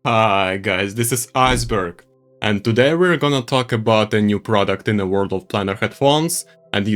Hi guys, this is Iceberg, and today we're gonna talk about a new product in the world of planar headphones, and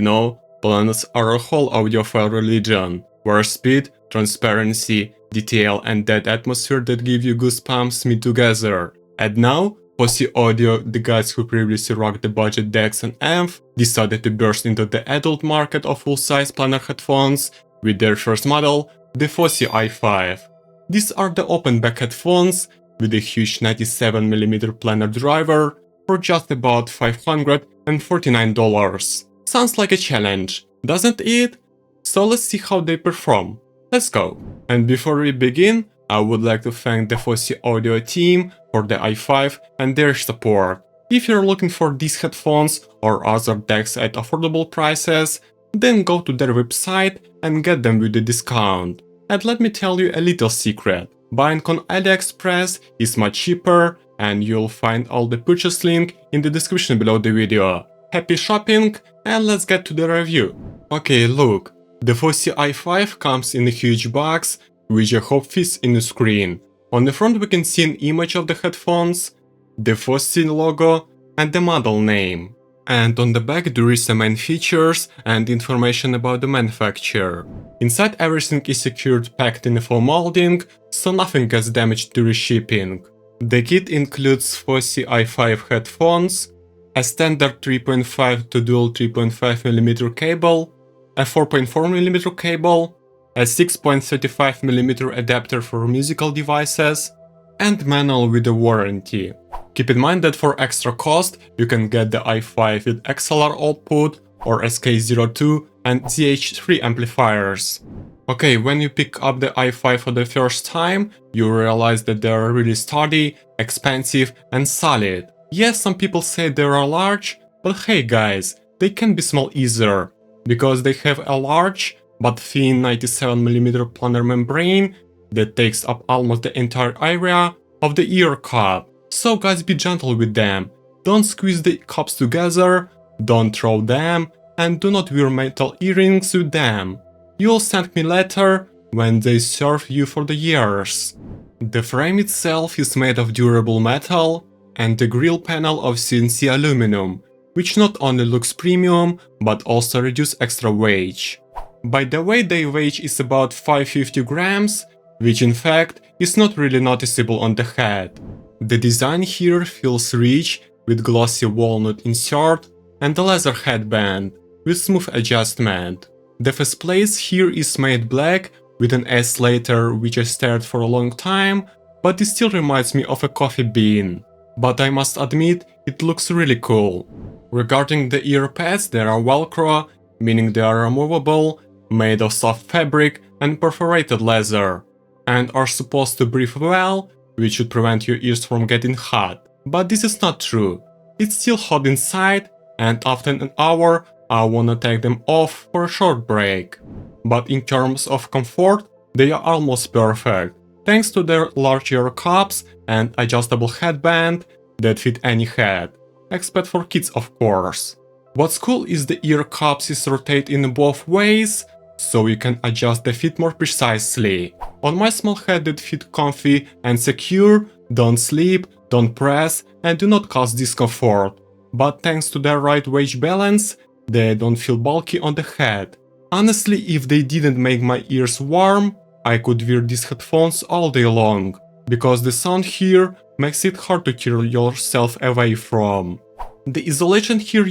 planners are a whole audiophile religion, where speed, transparency, detail and that atmosphere that give you goosebumps meet together. And now, Fosi Audio, the guys who previously rocked the budget DACs and AMPs, decided to burst into the adult market of full-size planar headphones with their first model, the Fosi i5. These are the open back headphones with a huge 97mm planar driver for just about $549. Sounds like a challenge, doesn't it? So let's see how they perform. Let's go. And before we begin, I would like to thank the Fosi Audio team for the i5 and their support. If you're looking for these headphones or other DACs at affordable prices, then go to their website and get them with a discount. And let me tell you a little secret. Buying on AliExpress is much cheaper, and you'll find all the purchase link in the description below the video. Happy shopping, and let's get to the review. Okay, look, the Fosi i5 comes in a huge box, which I hope fits in the screen. On the front we can see an image of the headphones, the Fosi logo, and the model name. And on the back there is the main features and information about the manufacturer. Inside everything is secured, packed in a foam molding, so nothing gets damaged during shipping. The kit includes Fosi i5 headphones, a standard 3.5 to dual 3.5mm cable, a 4.4mm cable, a 6.35mm adapter for musical devices, and manual with a warranty. Keep in mind that for extra cost, you can get the i5 with XLR output or SK02 and ZH3 amplifiers. Okay, when you pick up the i5 for the first time, you realize that they are really sturdy, expensive and solid. Yes, some people say they are large, but hey guys, they can be small easier, because they have a large but thin 97mm planar membrane that takes up almost the entire area of the ear cup. So guys, be gentle with them, don't squeeze the cups together, don't throw them, and do not wear metal earrings with them. You'll thank me later when they serve you for the years. The frame itself is made of durable metal and the grille panel of CNC aluminum, which not only looks premium but also reduces extra weight. By the way, the weight is about 550 grams, which in fact is not really noticeable on the head. The design here feels rich with glossy walnut insert and a leather headband with smooth adjustment. The faceplate here is made black with an S later which I stared for a long time, but it still reminds me of a coffee bean. But I must admit, it looks really cool. Regarding the earpads, they are velcro, meaning they are removable, made of soft fabric and perforated leather, and are supposed to breathe well, which should prevent your ears from getting hot. But this is not true. It's still hot inside, and after an hour I wanna take them off for a short break. But in terms of comfort, they are almost perfect, thanks to their large ear cups and adjustable headband that fit any head, except for kids of course. What's cool is the ear cups is rotate in both ways, so you can adjust the fit more precisely. On my small head that fit comfy and secure, don't slip, don't press and do not cause discomfort. But thanks to their right weight balance, they don't feel bulky on the head. Honestly, if they didn't make my ears warm, I could wear these headphones all day long, because the sound here makes it hard to tear yourself away from. The isolation here,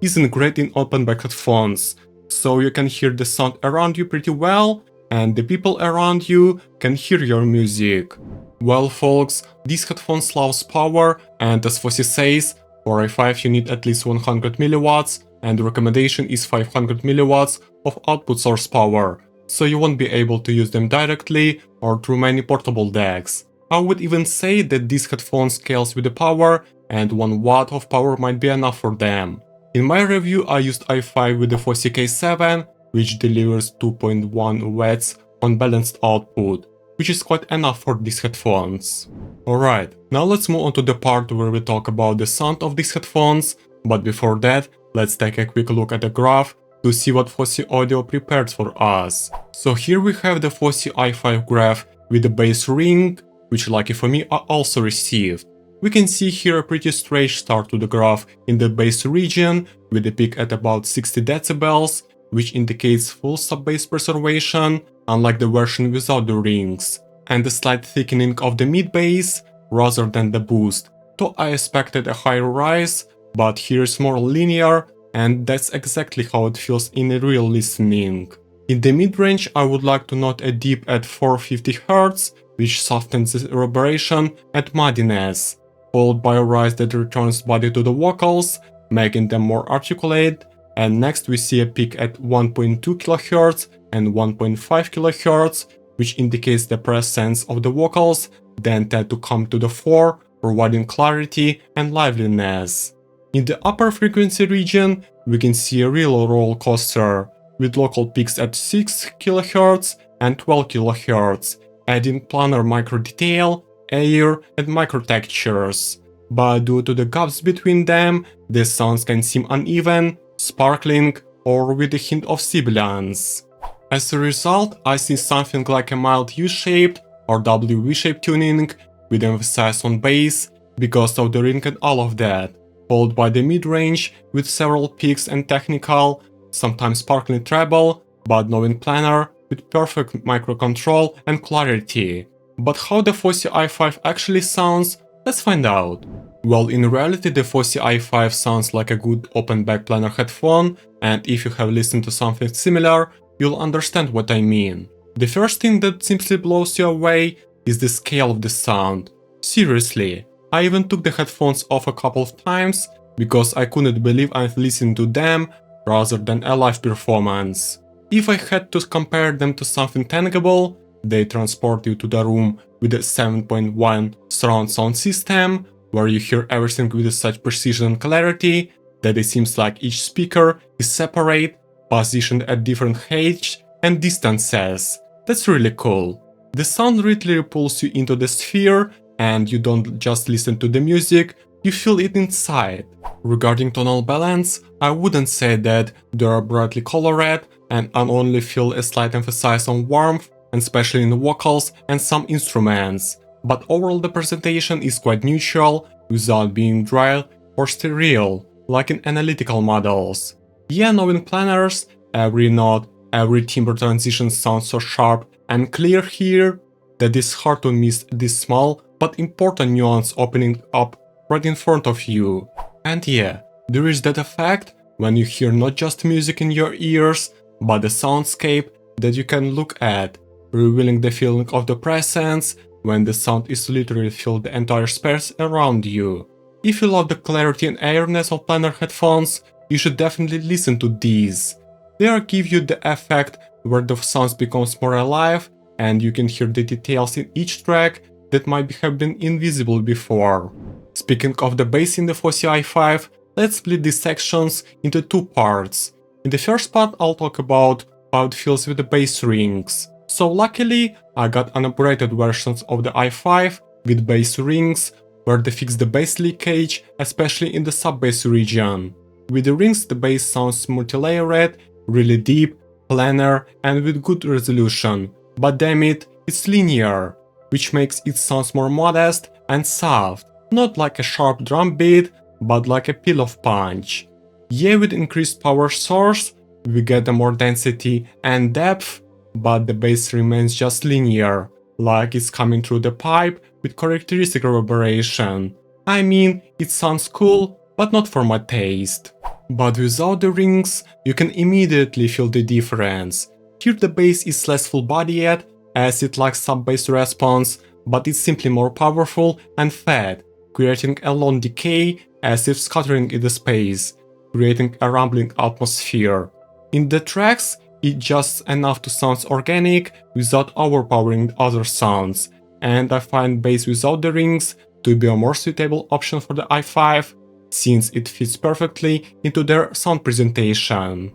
isn't great in open back headphones, so you can hear the sound around you pretty well, and the people around you can hear your music. Well folks, these headphones loves power, and as Fosi says, for i5 you need at least 100mW, and the recommendation is 500mW of output source power, so you won't be able to use them directly or through many portable DACs. I would even say that these headphones scales with the power, and 1 watt of power might be enough for them. In my review I used i5 with the Fosi K7, which delivers 2.1 watts on balanced output, which is quite enough for these headphones. Alright, now let's move on to the part where we talk about the sound of these headphones, but before that, let's take a quick look at the graph to see what Fosi Audio prepared for us. So here we have the Fosi i5 graph with the bass ring, which lucky for me I also received. We can see here a pretty strange start to the graph in the bass region, with a peak at about 60 decibels, which indicates full sub-bass preservation, unlike the version without the rings, and a slight thickening of the mid-bass rather than the boost, though I expected a higher rise, but here is more linear, and that's exactly how it feels in real listening. In the mid-range I would like to note a dip at 450 Hz, which softens the reverberation and muddiness, followed by a rise that returns body to the vocals, making them more articulate, and next we see a peak at 1.2 kHz and 1.5 kHz, which indicates the presence of the vocals then tend to come to the fore, providing clarity and liveliness. In the upper frequency region, we can see a real roller coaster, with local peaks at 6 kHz and 12 kHz, adding planar micro detail, air, and micro textures. But due to the gaps between them, the sounds can seem uneven, sparkling, or with a hint of sibilance. As a result, I see something like a mild U-shaped or W-V-shaped tuning, with emphasis on bass, because of the ring and all of that, followed by the mid-range with several peaks and technical, sometimes sparkling treble, but knowing planar with perfect microcontrol and clarity. But how the Fosi i5 actually sounds, let's find out. Well, in reality the Fosi i5 sounds like a good open back planar headphone, and if you have listened to something similar, you'll understand what I mean. The first thing that simply blows you away is the scale of the sound. Seriously, I even took the headphones off a couple of times because I couldn't believe I'm listening to them rather than a live performance. If I had to compare them to something tangible, they transport you to the room with a 7.1 surround sound system, where you hear everything with such precision and clarity that it seems like each speaker is separate, positioned at different heights and distances. That's really cool. The sound really pulls you into the sphere, and you don't just listen to the music, you feel it inside. Regarding tonal balance, I wouldn't say that they are brightly colored, and I only feel a slight emphasis on warmth, and especially in the vocals and some instruments. But overall the presentation is quite neutral, without being dry or sterile, like in analytical models. Yeah, knowing planars, every note, every timbre transition sounds so sharp and clear here that it's hard to miss this small but important nuance opening up right in front of you. And yeah, there is that effect when you hear not just music in your ears, but the soundscape that you can look at, revealing the feeling of the presence when the sound is literally filled the entire space around you. If you love the clarity and airiness of planar headphones, you should definitely listen to these. They give you the effect where the sounds becomes more alive and you can hear the details in each track that might have been invisible before. Speaking of the bass in the Fosi i5, let's split these sections into two parts. In the first part I'll talk about how it feels with the bass rings. So luckily, I got unupgraded versions of the i5 with bass rings, where they fix the bass leakage, especially in the sub-bass region. With the rings the bass sounds multi-layered, really deep, planar and with good resolution, but damn it, it's linear, which makes it sound more modest and soft, not like a sharp drum beat, but like a pillow punch. Yeah, with increased power source, we get a more density and depth, but the bass remains just linear, like it's coming through the pipe with characteristic reverberation. I mean, it sounds cool, but not for my taste. But without the rings, you can immediately feel the difference. Here the bass is less full-bodied, as it lacks sub-bass response, but it's simply more powerful and fat, creating a long decay as if scattering in the space, creating a rumbling atmosphere. In the tracks, it's just enough to sound organic without overpowering other sounds, and I find bass without the rings to be a more suitable option for the i5, since it fits perfectly into their sound presentation.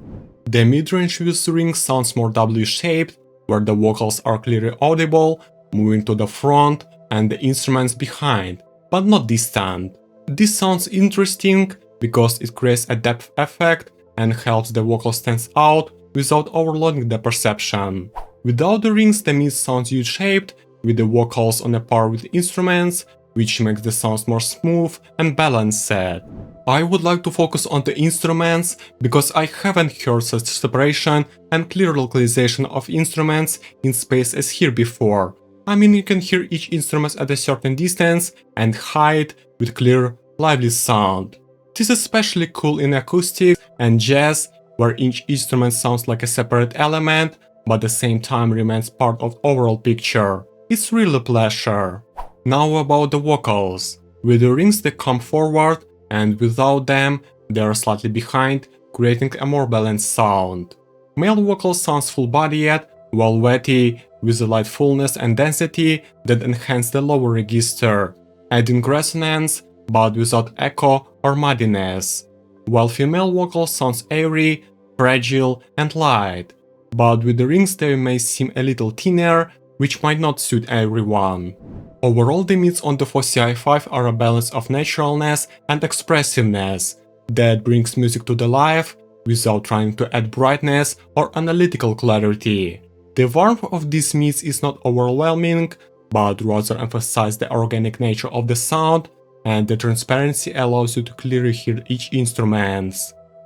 The mid-range with rings sounds more W-shaped, where the vocals are clearly audible, moving to the front and the instruments behind, but not distant. This sounds interesting because it creates a depth effect and helps the vocal stand out without overloading the perception. Without the rings, the mid sounds U-shaped, with the vocals on a par with instruments, which makes the sounds more smooth and balanced. I would like to focus on the instruments because I haven't heard such separation and clear localization of instruments in space as here before. I mean, you can hear each instrument at a certain distance and height with clear, lively sound. This is especially cool in acoustic and jazz, where each instrument sounds like a separate element, but at the same time remains part of the overall picture. It's really a pleasure. Now about the vocals. With the rings they come forward, and without them they are slightly behind, creating a more balanced sound. Male vocal sounds full-bodied, velvety, with a light fullness and density that enhance the lower register, adding resonance, but without echo or muddiness. While female vocal sounds airy, fragile and light, but with the rings they may seem a little thinner, which might not suit everyone. Overall, the mids on the Fosi i5 are a balance of naturalness and expressiveness that brings music to the life without trying to add brightness or analytical clarity. The warmth of these mids is not overwhelming, but rather emphasizes the organic nature of the sound, and the transparency allows you to clearly hear each instrument.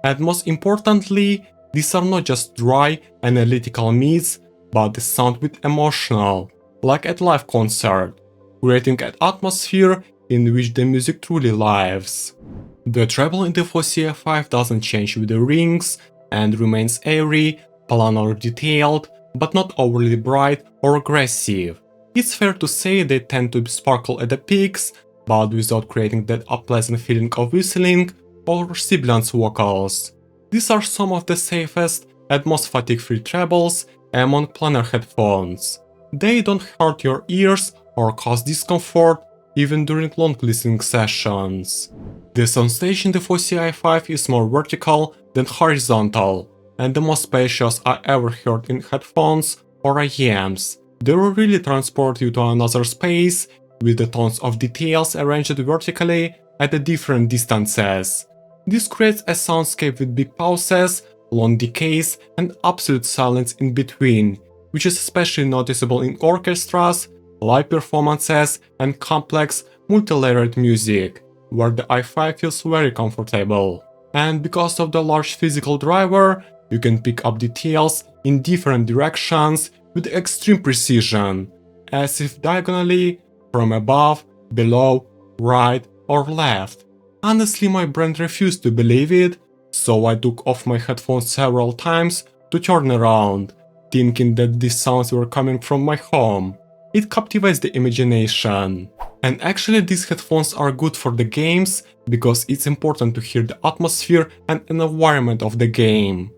And most importantly, these are not just dry, analytical mids, but they sound with emotional, like at live concert, creating an atmosphere in which the music truly lives. The treble in the Fosi i5 doesn't change with the rings and remains airy, planar detailed, but not overly bright or aggressive. It's fair to say they tend to sparkle at the peaks, but without creating that unpleasant feeling of whistling or sibilant vocals. These are some of the safest and most fatigue-free trebles among planar headphones. They don't hurt your ears or cause discomfort even during long listening sessions. The soundstage in the Fosi i5 is more vertical than horizontal, and the most spacious I ever heard in headphones or AMPs. They will really transport you to another space with the tons of details arranged vertically at the different distances. This creates a soundscape with big pauses, long decays, and absolute silence in between, which is especially noticeable in orchestras, live performances, and complex, multi-layered music, where the i5 feels very comfortable. And because of the large physical driver, you can pick up details in different directions with extreme precision, as if diagonally, from above, below, right, or left. Honestly, my brain refused to believe it, so I took off my headphones several times to turn around, thinking that these sounds were coming from my home. It captivates the imagination. And actually, these headphones are good for the games because it's important to hear the atmosphere and environment of the game.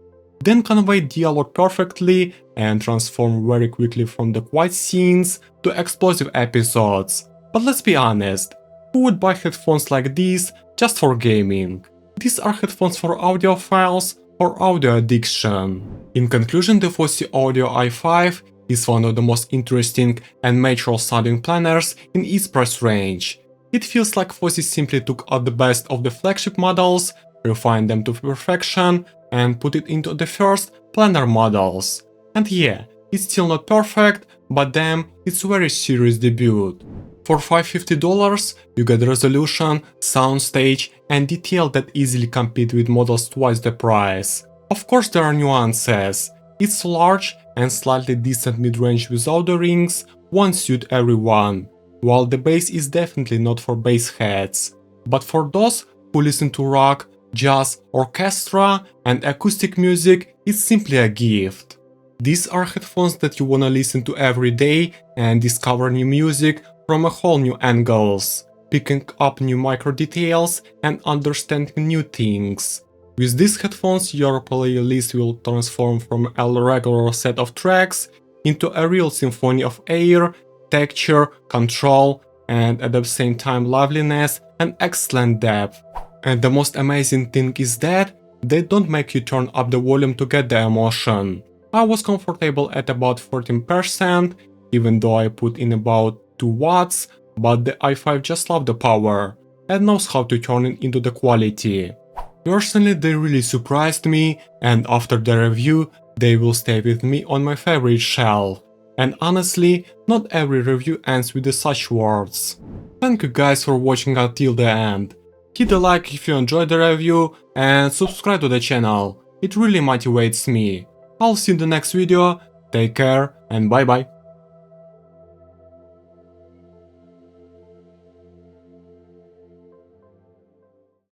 Then convey dialogue perfectly and transform very quickly from the quiet scenes to explosive episodes. But let's be honest, who would buy headphones like these just for gaming? These are headphones for audiophiles or audio addiction. In conclusion, the Fosi Audio i5 is one of the most interesting and mature sounding planners in its price range. It feels like Fosi simply took out the best of the flagship models, refined them to perfection, and put it into the first planar models. And yeah, it's still not perfect, but damn, it's a very serious debut. For $550, you get resolution, soundstage, and detail that easily compete with models twice the price. Of course, there are nuances. It's large and slightly decent mid-range without the rings won't suit everyone, while the bass is definitely not for bass heads. But for those who listen to rock, jazz, orchestra, and acoustic music, it's simply a gift. These are headphones that you wanna listen to every day and discover new music from a whole new angles, picking up new micro details and understanding new things. With these headphones, your playlist will transform from a regular set of tracks into a real symphony of air, texture, control, and at the same time liveliness and excellent depth. And the most amazing thing is that they don't make you turn up the volume to get the emotion. I was comfortable at about 14%, even though I put in about 2 watts, but the i5 just loves the power and knows how to turn it into the quality. Personally, they really surprised me, and after the review, they will stay with me on my favorite shelf. And honestly, not every review ends with such words. Thank you guys for watching until the end. Hit a like if you enjoyed the review and subscribe to the channel, it really motivates me. I'll see you in the next video, take care and bye bye.